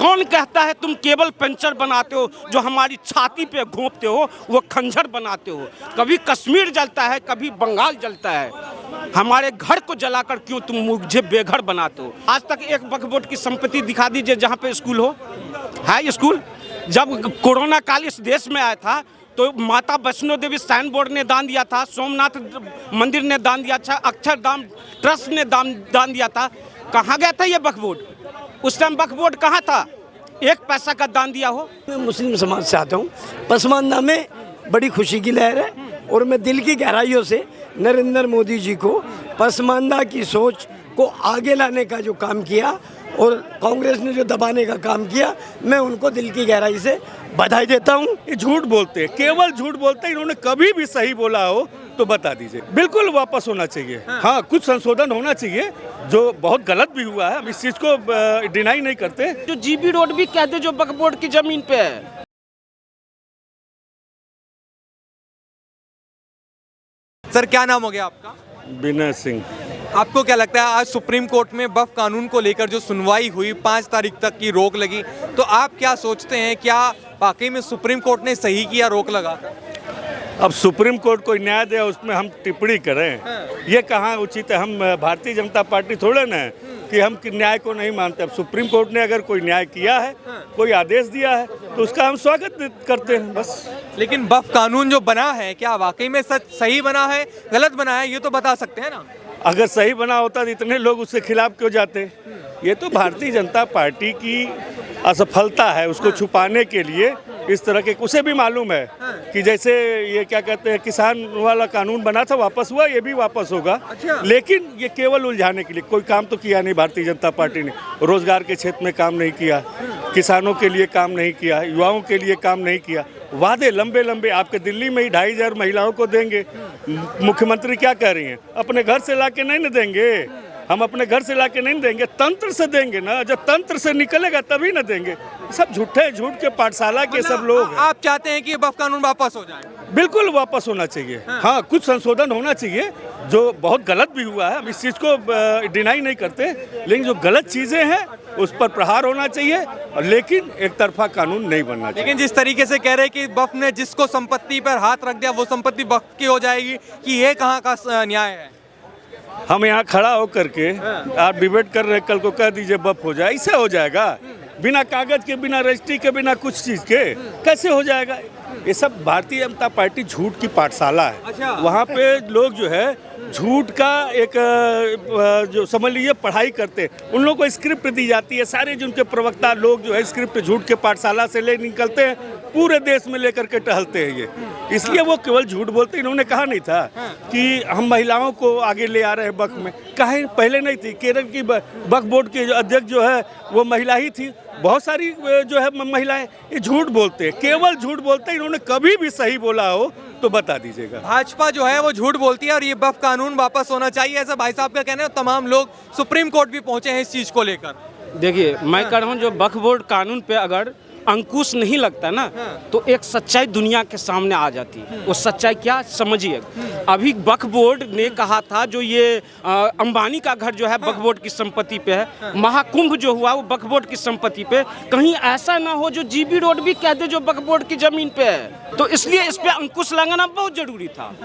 कौन कहता है तुम केवल पंचर बनाते हो, जो हमारी छाती पे घोंपते हो वो खंजर बनाते हो। कभी कश्मीर जलता है, कभी बंगाल जलता है, हमारे घर को जलाकर क्यों तुम मुझे बेघर बनाते हो। आज तक एक वक्फ बोर्ड की संपत्ति दिखा दीजिए जहाँ पे स्कूल हो, है स्कूल? जब कोरोना काल इस देश में आया था तो माता वैष्णो देवी साइन बोर्ड ने दान दिया था, सोमनाथ मंदिर ने दान दिया था, अक्षरधाम ट्रस्ट ने दान दिया था। कहाँ गया था ये वक्फ बोर्ड? उस टाइम वक्फ बोर्ड कहाँ था? एक पैसा का दान दिया हो? मैं मुस्लिम समाज से आता हूँ। पसमानदा में बड़ी खुशी की लहर है और मैं दिल की गहराइयों से नरेंद्र मोदी जी को पसमानदा की सोच को आगे लाने का जो काम किया और कांग्रेस ने जो दबाने का काम किया, मैं उनको दिल की गहराई से बधाई देता हूँ। ये झूठ बोलते हैं, केवल झूठ बोलते हैं। इन्होंने कभी भी सही बोला हो तो बता दीजिए। बिल्कुल वापस होना चाहिए। हाँ, कुछ संशोधन होना चाहिए, जो बहुत गलत भी हुआ है, हम इस चीज को डिनाई नहीं करते। जो जीबी रोड भी कहते जो वक्फ बोर्ड की जमीन पे है। सर क्या नाम हो गया आपका? विनय सिंह। आपको क्या लगता है आज सुप्रीम कोर्ट में वक्फ कानून को लेकर जो सुनवाई हुई, 5 तारीख तक की रोक लगी, तो आप क्या सोचते हैं, क्या वाकई में सुप्रीम कोर्ट ने सही किया रोक लगा? अब सुप्रीम कोर्ट कोई न्याय दे उसमें हम टिप्पणी करें, ये कहाँ उचित है। हम भारतीय जनता पार्टी थोड़े ना है कि हम न्याय को नहीं मानते। अब सुप्रीम कोर्ट ने अगर कोई न्याय किया है, कोई आदेश दिया है, तो उसका हम स्वागत करते हैं बस। लेकिन वक्फ कानून जो बना है, क्या वाकई में सही बना है, गलत बना है, ये तो बता सकते हैं ना। अगर सही बना होता तो इतने लोग उसके खिलाफ क्यों जाते? ये तो भारतीय जनता पार्टी की असफलता है, उसको छुपाने के लिए इस तरह के। उसे भी मालूम है कि जैसे ये क्या कहते हैं, किसान वाला कानून बना था, वापस हुआ, ये भी वापस होगा। अच्छा। लेकिन ये केवल उलझाने के लिए, कोई काम तो किया नहीं भारतीय जनता पार्टी ने। रोजगार के क्षेत्र में काम नहीं किया, किसानों के लिए काम नहीं किया, युवाओं के लिए काम नहीं किया। वादे लंबे लंबे, आपके दिल्ली में ही 2500 महिलाओं को देंगे। मुख्यमंत्री क्या कह रही हैं? अपने घर से ला के नहीं न देंगे, हम अपने घर से ला के नहीं देंगे, तंत्र से देंगे ना। जब तंत्र से निकलेगा तभी ना देंगे। सब झूठे, झूठ के पाठशाला के सब लोग हैं। आप चाहते हैं कि वक्फ कानून वापस हो जाए? बिल्कुल वापस होना चाहिए। हाँ, कुछ संशोधन होना चाहिए, जो बहुत गलत भी हुआ है, हम इस चीज़ को डिनाई नहीं करते। लेकिन जो गलत चीज़ें हैं उस पर प्रहार होना चाहिए, लेकिन एक तरफा कानून नहीं बनना चाहिए। लेकिन जिस तरीके से कह रहे हैं कि वक्फ ने जिसको संपत्ति पर हाथ रख दिया वो संपत्ति वक्फ की हो जाएगी, कि ये कहाँ का न्याय है? हम यहाँ खड़ा होकर के आप डिबेट कर रहे, कल को कह दीजिए वक्फ हो जाए, ऐसे हो जाएगा? बिना कागज के, बिना रजिस्ट्री के, बिना कुछ चीज़ के कैसे हो जाएगा? ये सब भारतीय जनता पार्टी झूठ की पाठशाला है। अच्छा। वहाँ पे लोग जो है झूठ का एक जो समझ लीजिए पढ़ाई करते हैं, उन लोगों को स्क्रिप्ट दी जाती है। सारे जिनके प्रवक्ता लोग जो है स्क्रिप्ट झूठ के पाठशाला से ले निकलते हैं, पूरे देश में लेकर के टहलते हैं ये, इसलिए वो केवल झूठ बोलते। इन्होंने कहा नहीं था कि हम महिलाओं को आगे ले आ रहे हैं वक्फ में, कहीं पहले नहीं थी। केरल की वक्फ बोर्ड के अध्यक्ष जो है वो महिला ही थी, बहुत सारी जो है महिलाएं। ये झूठ बोलते हैं, केवल झूठ बोलते हैं। इन्होंने कभी भी सही बोला हो तो बता दीजिएगा। भाजपा जो है वो झूठ बोलती है और ये वक्फ कानून वापस होना चाहिए, ऐसा भाई साहब का कहना है। तमाम लोग सुप्रीम कोर्ट भी पहुंचे हैं इस चीज को लेकर। देखिए, मैं कह रहा हूँ जो वक्फ बोर्ड कानून पे अगर अंकुश नहीं लगता ना, तो एक सच्चाई दुनिया के सामने आ जाती है। वो सच्चाई क्या समझिए, अभी वक्फ बोर्ड ने कहा था जो ये अंबानी का घर जो है वक्फ बोर्ड की संपत्ति पे है, महाकुंभ जो हुआ वो वक्फ बोर्ड की संपत्ति पे। कहीं ऐसा ना हो जो जीबी रोड भी कह दे जो वक्फ बोर्ड की जमीन पे है, तो इसलिए इस पे अंकुश लगाना बहुत जरूरी था।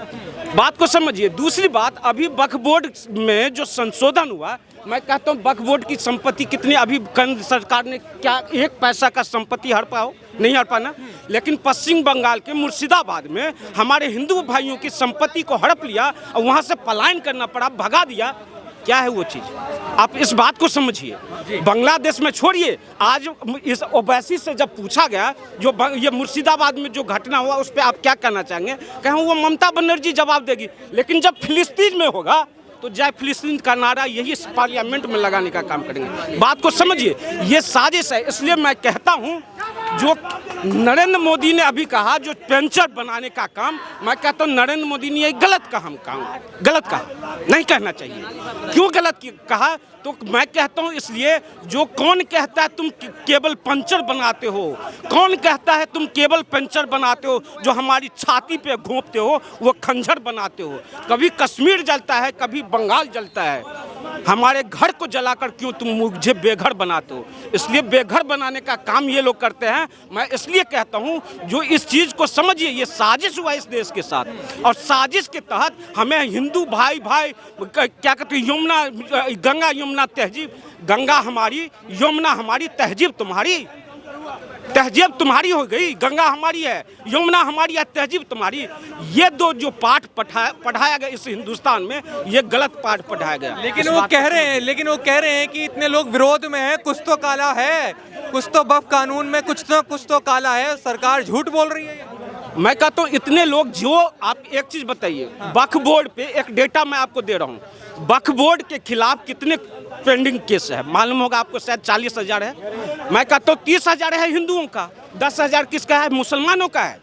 बात को समझिए। दूसरी बात, अभी वक्फ बोर्ड में जो संशोधन हुआ, मैं कहता हूँ वक्फ बोर्ड की संपत्ति कितनी, अभी केंद्र सरकार ने क्या एक पैसा का संपत्ति हड़पा हो? नहीं हड़पा ना। लेकिन पश्चिम बंगाल के मुर्शिदाबाद में हमारे हिंदू भाइयों की संपत्ति को हड़प लिया और वहाँ से पलायन करना पड़ा, भगा दिया। क्या है वो चीज़? आप इस बात को समझिए। बांग्लादेश में छोड़िए, आज इस ओवैसी से जब पूछा गया जो ये मुर्शिदाबाद में जो घटना हुआ उस पर आप क्या कहना चाहेंगे, कहें वो ममता बनर्जी जवाब देगी। लेकिन जब फिलिस्तीन में होगा तो जय फिलिस्तीन का नारा यही पार्लियामेंट में लगाने का काम करेंगे। बात को समझिए, ये साजिश है। इसलिए मैं कहता हूँ जो नरेंद्र मोदी ने अभी कहा जो पेंचर बनाने का काम, मैं कहता हूँ नरेंद्र मोदी ने ये गलत काम गलत कहा, नहीं कहना चाहिए। क्यों गलत कहा? तो मैं कहता हूँ इसलिए जो कौन कहता है तुम केवल पंचर बनाते हो, कौन कहता है तुम केवल पंचर बनाते हो, जो हमारी छाती पे घोंपते हो वो खंजर बनाते हो। कभी कश्मीर जलता है, कभी बंगाल जलता है, हमारे घर को जलाकर क्यों तुम मुझे बेघर बनाते हो? इसलिए बेघर बनाने का काम ये लोग करते हैं। मैं इसलिए कहता हूँ जो इस चीज़ को समझिए, ये साजिश हुआ इस देश के साथ, और साजिश के तहत हमें हिंदू भाई भाई क्या कहते हैं, यमुना गंगा यमुना तहजीब, गंगा हमारी यमुना हमारी, तहजीब तुम्हारी, तहजीब तुम्हारी हो गई। गंगा हमारी है, यमुना हमारी है, तहजीब तुम्हारी। ये दो जो पाठ पढ़ाया गया इस हिंदुस्तान में, ये गलत पाठ पढ़ाया गया। लेकिन वो कह रहे हैं कि इतने लोग विरोध में हैं, कुछ तो काला है, कुछ तो वक्फ कानून में कुछ तो काला है, सरकार झूठ बोल रही है। मैं कहता हूँ इतने लोग, जो आप एक चीज बताइए, वक्फ बोर्ड पे एक डेटा मैं आपको दे रहा हूँ, वक्फ बोर्ड के खिलाफ कितने पेंडिंग केस है मालूम होगा आपको? शायद 40,000 है। मैं कहता हूँ 30,000 है हिंदुओं का, 10,000 किसका है? मुसलमानों का है।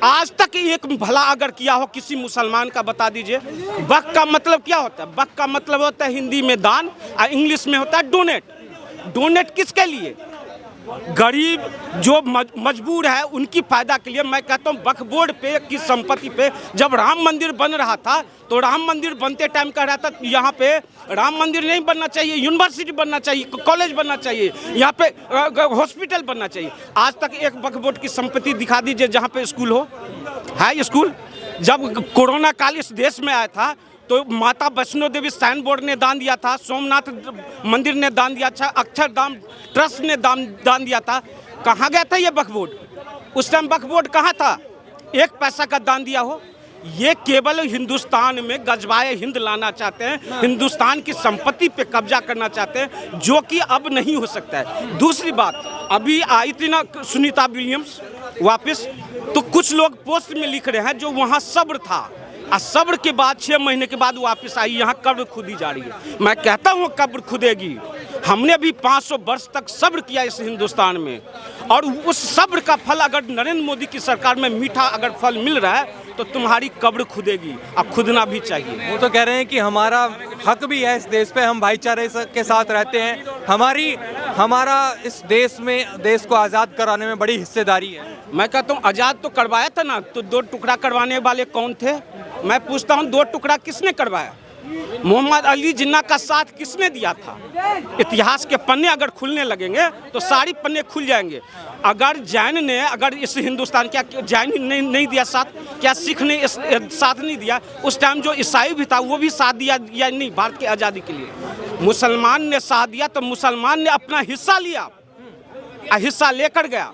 आज तक एक भला अगर किया हो किसी मुसलमान का, बता दीजिए। वक्फ का मतलब क्या होता है? वक्फ का मतलब होता है हिंदी में दान और इंग्लिश में होता है डोनेट। डोनेट किसके लिए? गरीब जो मजबूर है उनकी फायदा के लिए। मैं कहता हूँ वक्फ बोर्ड पे की संपत्ति पे जब राम मंदिर बन रहा था, तो राम मंदिर बनते टाइम कह रहा था यहाँ पे राम मंदिर नहीं बनना चाहिए, यूनिवर्सिटी बनना चाहिए, कॉलेज बनना चाहिए, यहाँ पे हॉस्पिटल बनना चाहिए। आज तक एक वक्फ बोर्ड की संपत्ति दिखा दीजिए जहाँ पे स्कूल हो, है स्कूल? जब कोरोना काल इस देश में आया था तो माता वैष्णो देवी साइन बोर्ड ने दान दिया था, सोमनाथ मंदिर ने दान दिया था, अक्षरधाम ट्रस्ट ने दान दिया था। कहाँ गया था ये वक्फ बोर्ड? उस टाइम वक्फ बोर्ड कहाँ था? 1 पैसा का दान दिया हो? ये केवल हिंदुस्तान में गजवाए हिंद लाना चाहते हैं, हिंदुस्तान की संपत्ति पे कब्जा करना चाहते हैं, जो कि अब नहीं हो सकता है। दूसरी बात, अभी आई थी ना सुनीता विलियम्स वापस, तो कुछ लोग पोस्ट में लिख रहे हैं जो वहाँ सब्र था, और सब्र के बाद 6 महीने के बाद वापस आई, यहाँ कब्र खुदी जा रही है। मैं कहता हूँ कब्र खुदेगी। हमने भी 500 वर्ष तक सब्र किया इस हिंदुस्तान में, और उस सब्र का फल अगर नरेंद्र मोदी की सरकार में मीठा अगर फल मिल रहा है तो तुम्हारी कब्र खुदेगी, और खुदना भी चाहिए। वो तो कह रहे हैं कि हमारा हक भी है इस देश पे, हम भाईचारे के साथ रहते हैं, हमारा इस देश में देश को आज़ाद कराने में बड़ी हिस्सेदारी है। मैं कहता हूँ आज़ाद तो करवाया था ना, तो 2 टुकड़ा करवाने वाले कौन थे? मैं पूछता हूँ 2 टुकड़ा किसने करवाया? मोहम्मद अली जिन्ना का साथ किसने दिया था? इतिहास के पन्ने अगर खुलने लगेंगे तो सारी पन्ने खुल जाएंगे। अगर जैन ने अगर इस हिंदुस्तान, क्या जैन ने नहीं दिया साथ? क्या सिख ने इस साथ नहीं दिया? उस टाइम जो ईसाई भी था वो भी साथ दिया या नहीं भारत की आज़ादी के लिए? मुसलमान ने साथ दिया, तो मुसलमान ने अपना हिस्सा लिया, हिस्सा लेकर गया।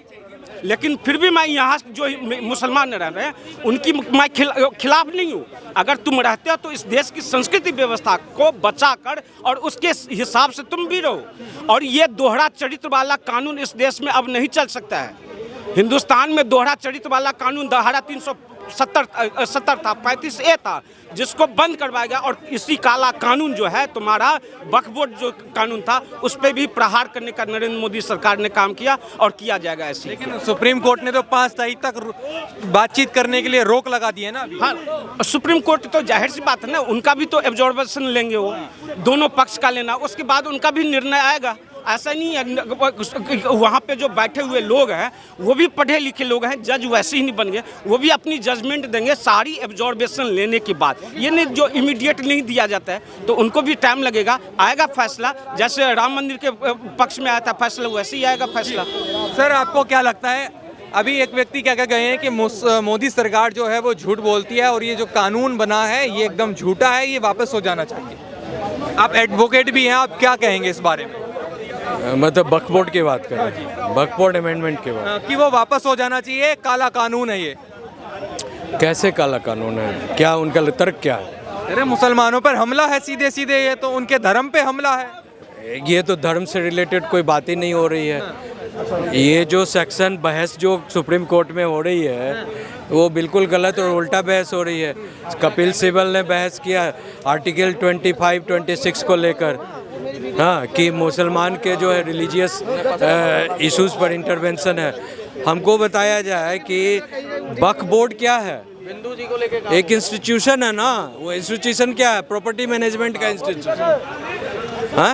लेकिन फिर भी मैं यहाँ जो मुसलमान रह रहे हैं उनकी मैं खिलाफ नहीं हूँ। अगर तुम रहते हो तो इस देश की संस्कृति व्यवस्था को बचाकर और उसके हिसाब से तुम भी रहो। और ये दोहरा चरित्र वाला कानून इस देश में अब नहीं चल सकता है। हिंदुस्तान में दोहरा चरित्र वाला कानून धारा 370 था, 35A था, जिसको बंद करवाया गया। और इसी काला कानून जो है तुम्हारा वक्फ बोर्ड जो कानून था, उस पर भी प्रहार करने का नरेंद्र मोदी सरकार ने काम किया और किया जाएगा ऐसे। लेकिन सुप्रीम कोर्ट ने तो 5 तारीख तक बातचीत करने के लिए रोक लगा दी है ना। हाँ, सुप्रीम कोर्ट तो जाहिर सी बात है ना, उनका भी तो एब्जॉर्बेशन लेंगे, वो दोनों पक्ष का लेना, उसके बाद उनका भी निर्णय आएगा। ऐसा नहीं है, वहाँ पे जो बैठे हुए लोग हैं वो भी पढ़े लिखे लोग हैं, जज वैसे ही नहीं बन गए, वो भी अपनी जजमेंट देंगे सारी एब्जॉर्बेशन लेने के बाद। ये नहीं जो इमीडिएट नहीं दिया जाता है, तो उनको भी टाइम लगेगा, आएगा फैसला। जैसे राम मंदिर के पक्ष में आया था फैसला, वैसे ही आएगा फैसला। सर आपको क्या लगता है, अभी एक व्यक्ति क्या कह गए हैं कि मोदी सरकार जो है वो झूठ बोलती है और ये जो कानून बना है ये एकदम झूठा है, ये वापस हो जाना चाहिए। आप एडवोकेट भी हैं, आप क्या कहेंगे इस बारे में? मतलब वक्फ बोर्ड की बात कर रहे हैं, वक्फ बोर्ड अमेंडमेंट के बाद कि वो वापस हो जाना चाहिए, काला कानून है ये। कैसे काला कानून है? क्या उनका तर्क क्या है? अरे मुसलमानों पर हमला है सीधे सीधे, ये तो उनके धर्म पे हमला है। ये तो धर्म से रिलेटेड कोई बात ही नहीं हो रही है। ये जो सेक्शन बहस जो सुप्रीम कोर्ट में हो रही है वो बिल्कुल गलत और उल्टा बहस हो रही है। कपिल सिब्बल ने बहस किया आर्टिकल 25-26 को लेकर, हाँ, कि मुसलमान के जो है रिलीजियस इश्यूज़ पर इंटरवेंशन है। हमको बताया जाए कि वक्फ बोर्ड क्या है? बिंदु जी को लेकर एक इंस्टीट्यूशन है ना, वो इंस्टीट्यूशन क्या है? प्रॉपर्टी मैनेजमेंट का इंस्टीट्यूशन। हाँ,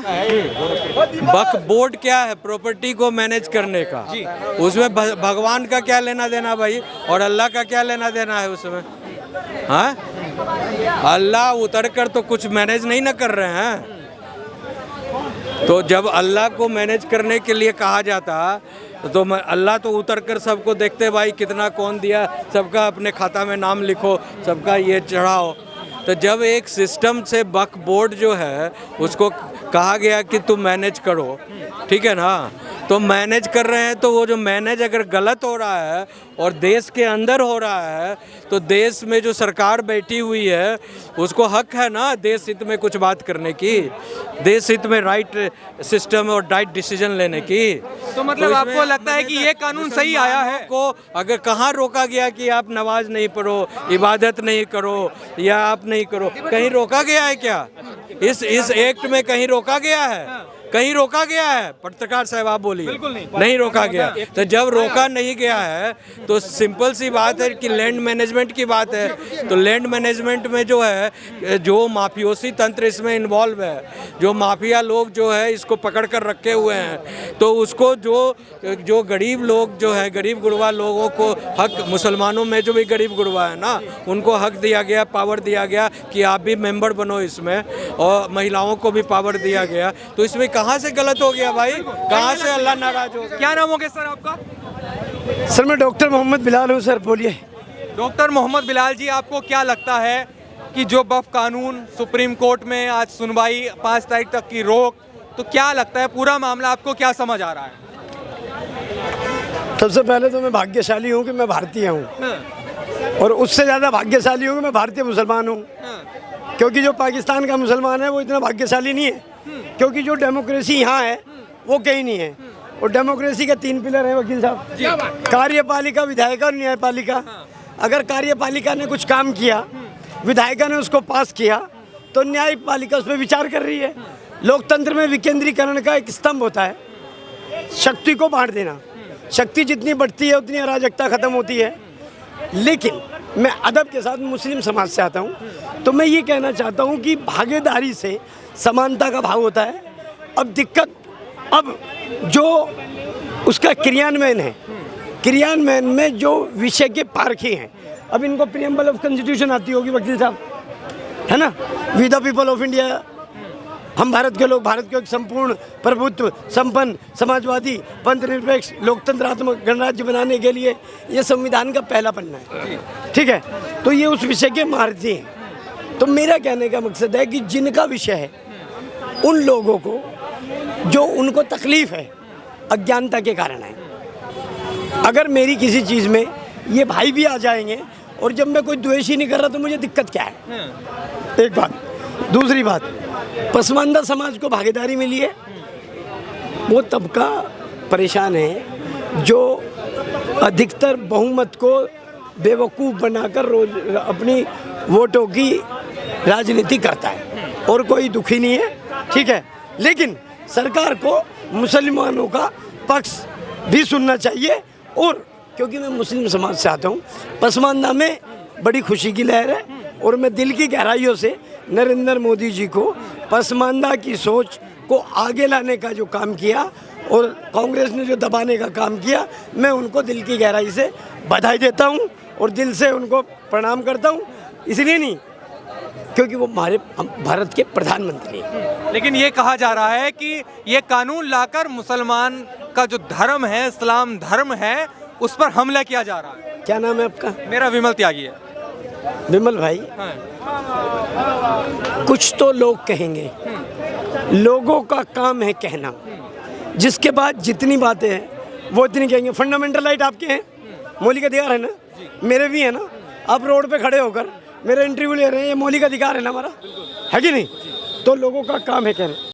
वक्फ बोर्ड क्या है? प्रॉपर्टी को मैनेज करने का। उसमें भगवान का क्या लेना देना भाई, और अल्लाह का क्या लेना देना है उसमें? हाँ, अल्लाह उतर कर तो कुछ मैनेज नहीं ना कर रहे हैं। तो जब अल्लाह को मैनेज करने के लिए कहा जाता तो अल्लाह तो उतर कर सबको देखते, भाई कितना कौन दिया, सबका अपने खाता में नाम लिखो, सबका ये चढ़ाओ। तो जब एक सिस्टम से वक्फ बोर्ड जो है उसको कहा गया कि तुम मैनेज करो, ठीक है ना, तो मैनेज कर रहे हैं, तो वो जो मैनेज अगर गलत हो रहा है और देश के अंदर हो रहा है, तो देश में जो सरकार बैठी हुई है उसको हक है ना देश हित में कुछ बात करने की, देश हित में राइट सिस्टम और राइट डिसीजन लेने की। तो मतलब आपको लगता है कि ये कानून सही आया है? को अगर कहाँ रोका गया कि आप नमाज नहीं पढ़ो, इबादत नहीं करो या आप नहीं करो, कहीं रोका गया है क्या? इस एक्ट में कहीं रोका गया है? कहीं रोका गया है? पत्रकार साहब आप बोलिए। बिल्कुल नहीं रोका गया। तो जब रोका नहीं गया है तो सिंपल सी बात है कि लैंड मैनेजमेंट की बात है। तो लैंड मैनेजमेंट में जो है, जो माफियोसी तंत्र इसमें इन्वॉल्व है, जो माफिया लोग जो है इसको पकड़ कर रखे हुए हैं, तो उसको जो गरीब लोग जो है, गरीब गुरबा लोगों को हक, मुसलमानों में जो भी गरीब गुरबा है ना, उनको हक दिया गया, पावर दिया गया कि आप भी मेंबर बनो इसमें, और महिलाओं को भी पावर दिया गया। तो इसमें कहाँ से गलत हो गया भाई? कहाँ से अल्लाह नाराज हो गया? क्या नाम हो गया सर आपका? सर मैं डॉक्टर मोहम्मद बिलाल हूँ। सर बोलिए। डॉक्टर मोहम्मद बिलाल जी, आपको क्या लगता है कि जो वक्फ कानून सुप्रीम कोर्ट में आज सुनवाई 5 तारीख तक की रोक, तो क्या लगता है पूरा मामला आपको क्या समझ आ रहा है? सबसे पहले तो मैं भाग्यशाली हूँ कि मैं भारतीय हूँ, और उससे ज़्यादा भाग्यशाली हूँ कि मैं भारतीय मुसलमान हूँ, क्योंकि जो पाकिस्तान का मुसलमान है वो इतना भाग्यशाली नहीं है, क्योंकि जो डेमोक्रेसी यहाँ है वो कहीं नहीं है। और डेमोक्रेसी के 3 पिलर हैं वकील साहब, कार्यपालिका, विधायिका और न्यायपालिका। अगर कार्यपालिका ने कुछ काम किया, विधायिका ने उसको पास किया, तो न्यायपालिका उस पर विचार कर रही है। लोकतंत्र में विकेंद्रीकरण का एक स्तंभ होता है, शक्ति को बांट देना। शक्ति जितनी बढ़ती है उतनी अराजकता खत्म होती है। लेकिन मैं अदब के साथ मुस्लिम समाज से आता हूँ, तो मैं ये कहना चाहता हूँ कि भागीदारी से समानता का भाव होता है। अब दिक्कत, अब जो उसका क्रियान्वयन है, क्रियान्वयन में जो विषय के पारखी हैं, अब इनको प्रियम्बल ऑफ कॉन्स्टिट्यूशन आती होगी वकील साहब, है ना, we the people of India, हम भारत के लोग, भारत को एक संपूर्ण प्रभुत्व संपन्न समाजवादी पंथ निरपेक्ष लोकतंत्रात्मक गणराज्य बनाने के लिए ये संविधान का पहला पन्ना है, ठीक है। तो ये उस विषय के मार्जी हैं। तो मेरा कहने का मकसद है कि जिनका विषय है, उन लोगों को जो उनको तकलीफ है अज्ञानता के कारण है। अगर मेरी किसी चीज़ में ये भाई भी आ जाएंगे और जब मैं कोई द्वेष ही नहीं कर रहा तो मुझे दिक्कत क्या है? एक बात। दूसरी बात, पसमानदा समाज को भागीदारी मिली है, वो तबका परेशान है जो अधिकतर बहुमत को बेवकूफ़ बनाकर रोज अपनी वोटों की राजनीति करता है, और कोई दुखी नहीं है, ठीक है। लेकिन सरकार को मुसलमानों का पक्ष भी सुनना चाहिए। और क्योंकि मैं मुस्लिम समाज से आता हूँ, पसमानदा में बड़ी खुशी की लहर है, और मैं दिल की गहराइयों से नरेंद्र मोदी जी को पसमानदा की सोच को आगे लाने का जो काम किया और कांग्रेस ने जो दबाने का काम किया, मैं उनको दिल की गहराई से बधाई देता हूं और दिल से उनको प्रणाम करता हूं। इसलिए नहीं क्योंकि वो हमारे भारत के प्रधानमंत्री हैं। लेकिन ये कहा जा रहा है कि ये कानून लाकर मुसलमान का जो धर्म है, इस्लाम धर्म है, उस पर हमला किया जा रहा है। क्या नाम है आपका? मेरा विमल त्यागी है। विमल भाई, हाँ। कुछ तो लोग कहेंगे, लोगों का काम है कहना, जिसके बाद जितनी बातें हैं वो इतनी कहेंगे। फंडामेंटल राइट आपके हैं, मौलिक अधिकार है ना, मेरे भी है ना। आप रोड पे खड़े होकर मेरा इंटरव्यू ले रहे हैं, ये मौलिक अधिकार है ना हमारा, है कि नहीं? तो लोगों का काम है कहना।